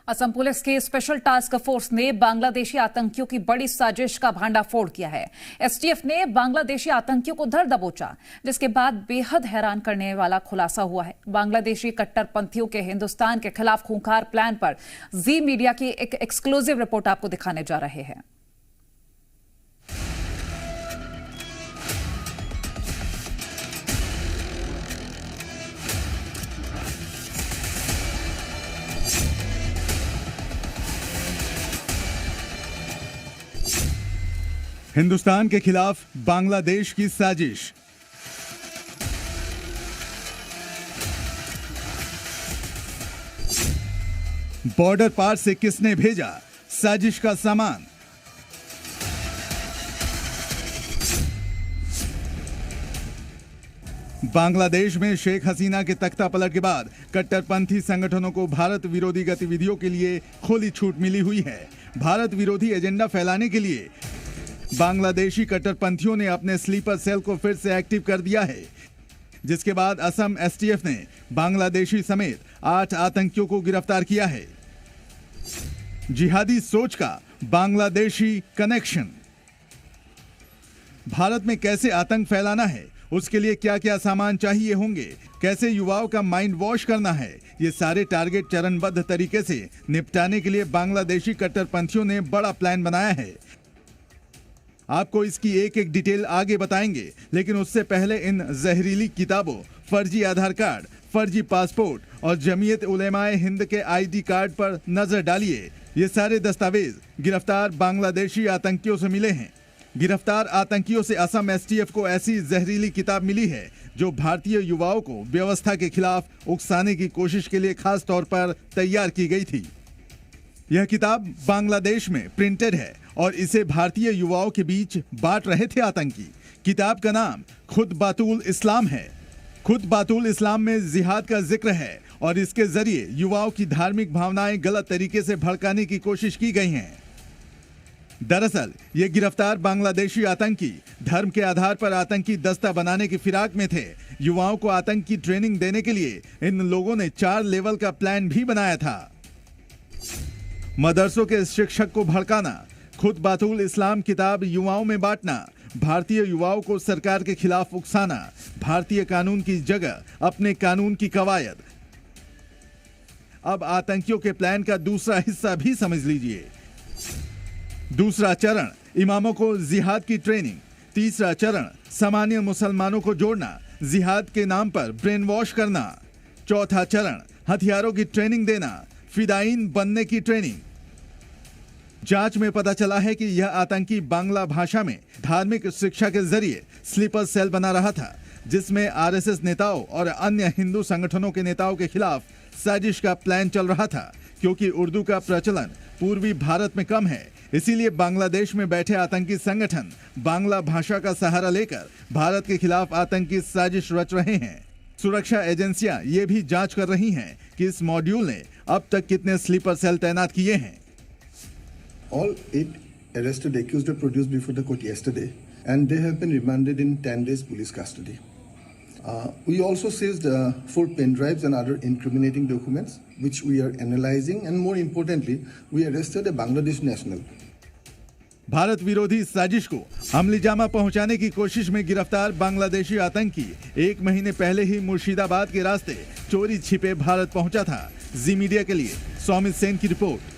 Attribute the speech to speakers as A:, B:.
A: Assam police की special task force ने बांग्लादेशी आतंकियों की बड़ी साजिश का भांडाफोड़ किया है। एसटीएफ ने बांग्लादेशी आतंकियों को धर दबोचा, जिसके बाद बेहद हैरान करने वाला खुलासा हुआ है। बांग्लादेशी कट्टरपंथियों के हिंदुस्तान के खिलाफ खूंखार प्लान पर जी मीडिया की एक एक्सक्लूसिव रिपोर्ट आपको दिखाने जा रहे हैं।
B: हिंदुस्तान के खिलाफ बांग्लादेश की साजिश। बॉर्डर पार से किसने भेजा साजिश का सामान? बांग्लादेश में शेख हसीना के तख्ता पलट के बाद कट्टरपंथी संगठनों को भारत विरोधी गतिविधियों के लिए खुली छूट मिली हुई है। भारत विरोधी एजेंडा फैलाने के लिए बांग्लादेशी कट्टरपंथियों ने अपने स्लीपर सेल को फिर से एक्टिव कर दिया है, जिसके बाद असम एसटीएफ ने बांग्लादेशी समेत 8 आतंकियों को गिरफ्तार किया है। जिहादी सोच का बांग्लादेशी कनेक्शन। भारत में कैसे आतंक फैलाना है, उसके लिए क्या क्या सामान चाहिए होंगे, कैसे युवाओं का माइंड वॉश करना है, ये सारे टारगेट चरणबद्ध तरीके से निपटाने के लिए बांग्लादेशी कट्टरपंथियों ने बड़ा प्लान बनाया है। आपको इसकी एक एक डिटेल आगे बताएंगे, लेकिन उससे पहले इन जहरीली किताबों, फर्जी आधार कार्ड, फर्जी पासपोर्ट और जमीयत उलेमाए हिंद के आईडी कार्ड पर नजर डालिए। ये सारे दस्तावेज गिरफ्तार बांग्लादेशी आतंकियों से मिले हैं। गिरफ्तार आतंकियों से असम एसटीएफ को ऐसी जहरीली किताब मिली है जो भारतीय युवाओं को व्यवस्था के खिलाफ उकसाने की कोशिश के लिए खास तौर पर तैयार की गई थी। यह किताब बांग्लादेश में प्रिंटेड है और इसे भारतीय युवाओं के बीच बांट रहे थे आतंकी। किताब का नाम खुद बातुल इस्लाम है। खुद बातुल इस्लाम में जिहाद का जिक्र है और इसके जरिए युवाओं की धार्मिक भावनाएं गलत तरीके से भड़काने की कोशिश की गई हैं। दरअसल ये गिरफ्तार बांग्लादेशी आतंकी धर्म के आधार पर आतंकी दस्ता बनाने की फिराक में थे। युवाओं को आतंक की ट्रेनिंग देने के लिए इन लोगों ने 4 लेवल का प्लान भी बनाया था। मदरसों के शिक्षक को भड़काना, खुद बातुल इस्लाम किताब युवाओं में बांटना, भारतीय युवाओं को सरकार के खिलाफ उकसाना, भारतीय कानून की जगह अपने कानून की कवायद। अब आतंकियों के प्लान का दूसरा हिस्सा भी समझ लीजिए। दूसरा चरण, इमामों को जिहाद की ट्रेनिंग। तीसरा चरण, सामान्य मुसलमानों को जोड़ना, जिहाद के नाम पर ब्रेन वॉश करना। चौथा चरण, हथियारों की ट्रेनिंग देना, फिदाइन बनने की ट्रेनिंग। जांच में पता चला है कि यह आतंकी बांग्ला भाषा में धार्मिक शिक्षा के जरिए स्लीपर सेल बना रहा था, जिसमें आरएसएस नेताओं और अन्य हिंदू संगठनों के नेताओं के खिलाफ साजिश का प्लान चल रहा था। क्योंकि उर्दू का प्रचलन पूर्वी भारत में कम है, इसीलिए बांग्लादेश में बैठे आतंकी संगठन बांग्ला भाषा का सहारा लेकर भारत के खिलाफ आतंकी साजिश रच रहे हैं। सुरक्षा एजेंसियां ये भी जांच कर रही हैं कि इस मॉड्यूल ने अब तक कितने स्लीपर सेल तैनात किए हैं।
C: All 8 arrested accused were produced before the court yesterday, and they have been remanded in 10 days police custody. We also seized 4 pen drives and other incriminating documents, which we are analyzing, and more importantly, we arrested a Bangladesh national.
B: Bharat विरोधी साजिश को अमलीजामा पहुंचाने की कोशिश में गिरफ्तार बांग्लादेशी आतंकी 1 महीने पहले ही मुर्शिदाबाद के रास्ते चोरी छिपे भारत पहुंचा था। जी मीडिया के लिए सौमित सेन की रिपोर्ट।